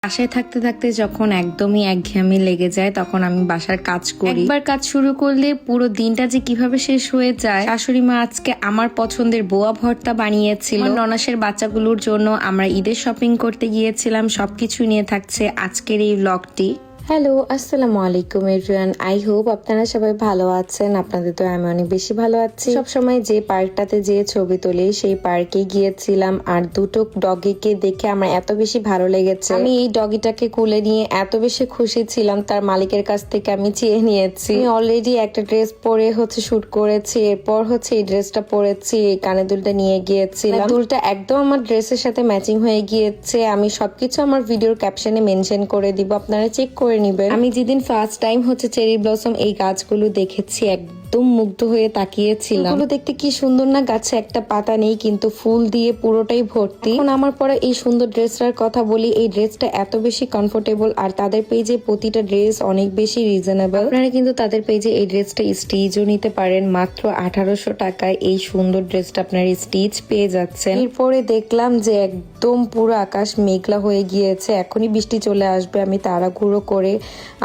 বাসায় থাকতে থাকতে যখন একদমই একঘেয়েমি লেগে যায় তখন আমি বাসার কাজ করি। একবার কাজ শুরু করলে পুরো দিনটা যে কিভাবে শেষ হয়ে যায়। শাশুড়ি মা আজকে আমার পছন্দের বোয়া ভর্তা বানিয়েছিল। ননাসের বাচ্চাগুলোর জন্য আমরা ঈদের শপিং করতে গিয়েছিলাম। সবকিছু নিয়ে থাকছে আজকের এই ব্লগটি। হ্যালো, আসসালামু আলাইকুম এভরিওয়ান। আই হোপ আপনারা সবাই ভালো আছেন। আপনাদের তো আমি অনেক বেশি ভালো আছি। সবসময় যে পার্কটাতে যে ছবি তুলি সেই পার্কে গিয়েছিলাম, আর দুটো ডগিকে দেখে আমার এত বেশি ভালো লেগেছে। আমি এই ডগিটাকে কোলে নিয়ে এত বেশি খুশি ছিলাম, তার মালিকের কাছ থেকে আমি চেয়ে নিয়েছি। আমি অলরেডি একটা ড্রেস পরে শুট করেছি, এরপর এই ড্রেসটা পরেছি, এই কানের দুলটা নিয়ে গিয়েছিলাম। দুলটা একদম আমার ড্রেসের সাথে ম্যাচিং হয়ে গিয়েছে। আমি সবকিছু আমার ভিডিওর ক্যাপশনে মেনশন করে দিব, আপনারা চেক করে নিবেন। আমি যেদিন ফার্স্ট টাইম চেরি ব্লসম এই গাছগুলো দেখেছি একদম মুগ্ধ হয়ে তাকিয়েছিলাম। ফুলগুলো দেখতে কি সুন্দর না, গাছে একটা পাতা নেই কিন্তু ফুল দিয়ে পুরোটাই ভর্তি। এখন আমার পরে এই সুন্দর ড্রেসটার কথা বলি। এই ড্রেসটা এত বেশি কমফোর্টেবল, আর তাদের পেজে প্রতিটা ড্রেস অনেক বেশি রিজনেবল। আপনারা কিন্তু তাদের পেজে এই ড্রেসটা স্টিচও নিতে পারেন মাত্র 1800 টাকায়। এই সুন্দর ড্রেসটা আপনার স্টিচ পেয়ে যাচ্ছেন। এরপরে দেখলাম যে একদম পুরো আকাশ মেঘলা হয়ে গিয়েছে, এখনই বৃষ্টি চলে আসবে। আমি তাড়াহুড়ো করে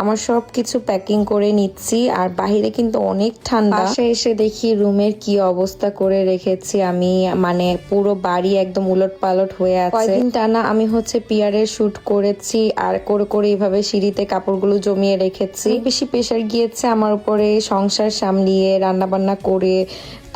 আমার সবকিছু প্যাকিং করে নিচ্ছি, আর বাহিরে কিন্তু অনেক ঠান্ডা। বাসায় এসে দেখি রুমের কি অবস্থা করে রেখেছি আমি, মানে পুরো বাড়ি একদম উলট পালট হয়ে আছে। কয়েকদিন টানা আমি পিয়ারের শুট করেছি, আর করে করে এইভাবে সিঁড়িতে কাপড়গুলো জমিয়ে রেখেছি। বেশি প্রেশার গিয়েছে আমার উপরে, সংসার সামলিয়ে রান্না বান্না করে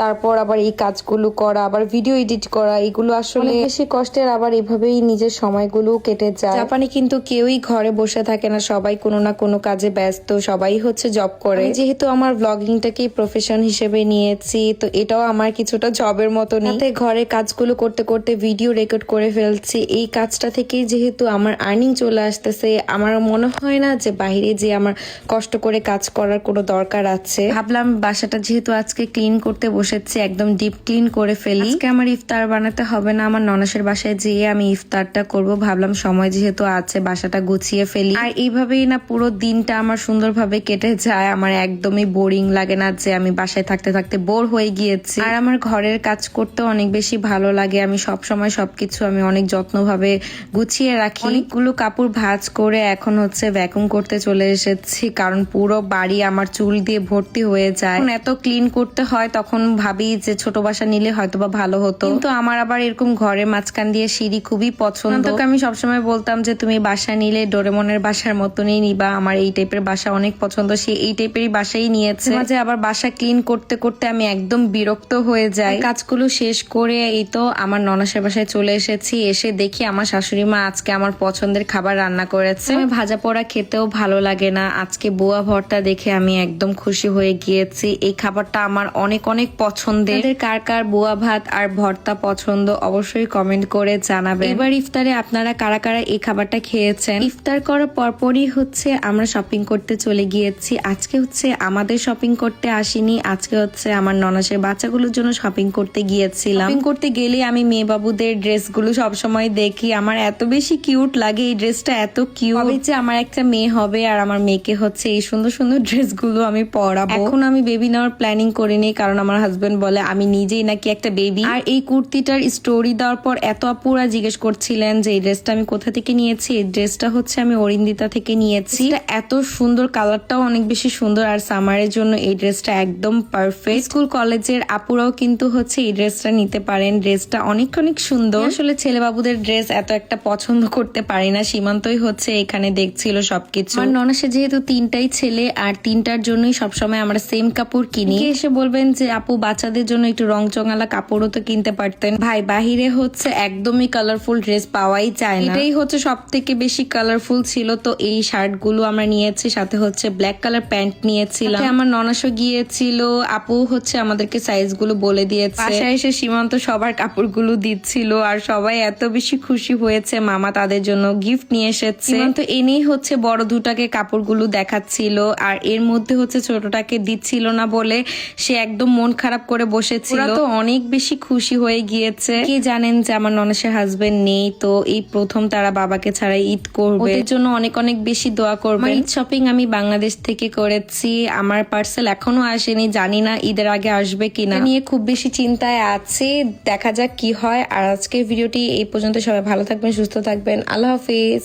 তারপর আবার এই কাজগুলো করা, আবার ভিডিও এডিট করা, এগুলো আসলে বেশি কষ্টের। আবার এভাবেই নিজের সময়গুলো কেটে যায়। জাপানে কিন্তু কেউই ঘরে বসে থাকে না, সবাই কোনো না কোনো কাজে ব্যস্ত, সবাই জব করে। যেহেতু আমার ব্লগিংটাকেই প্রফেশন হিসেবে নিয়েছি, তো এটাও আমার কিছুটা জবের মতনই। ঘরে কাজগুলো করতে করতে ভিডিও রেকর্ড করে ফেলছি। এই কাজটা থেকেই যেহেতু আমার আর্নিং চলে আসতেছে, আমার মনে হয় না যে বাইরে যে আমার কষ্ট করে কাজ করার কোনো দরকার আছে। ভাবলাম বাসাটা যেহেতু আজকে ক্লিন করতে বসেছি, একদম ডিপ ক্লিন করে ফেলি। আজকে আমার ইফতার বানাতে হবে না, আমার ননাসের বাসায় যেয়ে আমি ইফতারটা করব। ভাবলাম সময় যেহেতু আছে বাসাটা গুছিয়ে ফেলি। আর এইভাবেই না পুরো দিনটা আমার সুন্দরভাবে কেটে যায়। আমার একদমই বোরিং লাগে না যে আমি বাসায় থাকতে থাকতে বোর হয়ে গিয়েছি। আর আমার ঘরের কাজ করতে অনেক বেশি ভালো লাগে। আমি সব সময় সবকিছু আমি অনেক যত্নভাবে গুছিয়ে রাখি। অনেকগুলো কাপড় ভাঁজ করে এখন ভ্যাকুম করতে চলে এসেছি, কারণ পুরো বাড়ি আমার চুল দিয়ে ভর্তি হয়ে যায়। এত ক্লিন করতে হয়, তখন ভাবি যে ছোট বাসা নিলে হয়তো বা ভালো হতো, কিন্তু আমার আবার এরকম ঘরের মাঝখান দিয়ে সিঁড়ি খুবই পছন্দ। আমি সবসময় বলতাম যে তুমি বাসা নিলে ডোরেমনের বাসার মতনই নিবা, আমার এই টাইপের বাসা অনেক পছন্দ। সে এই টাইপেরই বাসাই নিয়েছে। মাঝে আবার বাসা ক্লিন করতে করতে আমি একদম বিরক্ত হয়ে যাই। কাজগুলো শেষ করে এই তো আমার ননাসের বাসায় চলে এসেছি। এসে দেখি আমার শাশুড়ি মা আজকে আমার পছন্দের খাবার রান্না করেছে। আমি ভাজা পোড়া খেতেও ভালো লাগে না, আজকে বোয়া ভর্তা দেখে আমি একদম খুশি হয়ে গিয়েছি। এই খাবারটা আমার অনেক অনেক পছন্দের। কার কার বোয়া ভাত আর ভর্তা পছন্দ অবশ্যই কমেন্ট করে জানাবেন। এবার ইফতারে আপনারা কারা কারা এই খাবারটা খেয়েছেন। ইফতার করার পরপরই আমরা শপিং করতে চলে গিয়েছি। আজকে আমাদের শপিং করতে আসিনি, আজকে আমার ননাসের বাচ্চাগুলোর জন্য শপিং করতে গিয়েছিলাম। শপিং করতে গেলে আমি মেয়ে বাবুদের ড্রেসগুলো সবসময় দেখি, আমার এত বেশি কিউট লাগে। এই ড্রেসটা এত কিউট যে আমার একটা মেয়ে হবে, আর আমার মেয়েকে এই সুন্দর সুন্দর ড্রেসগুলো আমি পরাবো। এখন আমি বেবি নেওয়ার প্ল্যানিং করিনি, কারণ আমার হাজবেন্ড বলে আমি নিজেই নাকি একটা বেবি। আর এই কুর্তিটার স্টোরি দেওয়ার পর এত আপুরা জিজ্ঞেস করছিলেন যে এই ড্রেসটা আমি কোথা থেকে নিয়েছি। এই ড্রেসটা আমি অরিন্দিতা থেকে নিয়েছি। এত সুন্দর, কালারটাও অনেক বেশি সুন্দর, আর সামারের জন্য এই ড্রেসটা একদম পারফেক্ট। স্কুল কলেজের আপুরাও কিন্তু এই ড্রেসটা নিতে পারেন। ড্রেসটা অনেক অনেক সুন্দর। আসলে ছেলে বাবুদের ড্রেস এত একটা পছন্দ করতে পারি না। সীমান্তই এখানে দেখছিল সবকিছু। আমার ননাসে যেহেতু তিনটাই ছেলে, আর তিনটার জন্যই সবসময় আমরা সেম কাপড় কিনি। এসে বলবেন যে আপু বাচ্চাদের জন্য একটু রং চঙালা কাপড়ও তো কিনতে পারতেন। ভাই বাহিরে একদমই কালারফুল ড্রেস পাওয়াই যায় না। এটাই সব থেকে বেশি কালারফুল ছিল। তো এই শার্ট গুলো আমরা নিয়েছি, সাথে ব্ল্যাক কালার প্যান্ট নিয়েছিলাম। আমার ননাসও গিয়েছিল, আপু আমাদেরকে সাইজ গুলো বলে দিয়েছে। বাসায় এসে সীমান্ত সবার কাপড়গুলো দিচ্ছিল, আর সবাই এত বেশি খুশি হয়েছে। মামা তাদের জন্য গিফট নিয়ে এসেছে। সীমান্ত এনেই বড় দুটাকে কাপড়গুলো দেখাচ্ছিল, আর এর মধ্যে ছোটটাকে দিচ্ছিল না বলে সে একদম মন খারাপ করে বসেছিল। তো অনেক বেশি খুশি হয়ে গিয়েছে। কি জানেন যে আমার ননাসের হাজবেন্ড নেই, তো এই প্রথম তারা বাবাকে ছাড়া ঈদ করবে। ওদের জন্য অনেক অনেক বেশি দোয়া করবে। ঈদ শপিং আমি বাংলাদেশ থেকে করেছি, আমার পার্সেল এখনো আসেনি, জানি না ঈদের আগে আসবে কিনা। নিয়ে খুব বেশি চিন্তায় আছি, দেখা যাক কি হয়। আর আজকের ভিডিওটি এই পর্যন্ত। সবাই ভালো থাকবেন, সুস্থ থাকবেন, আল্লাহ হাফিজ।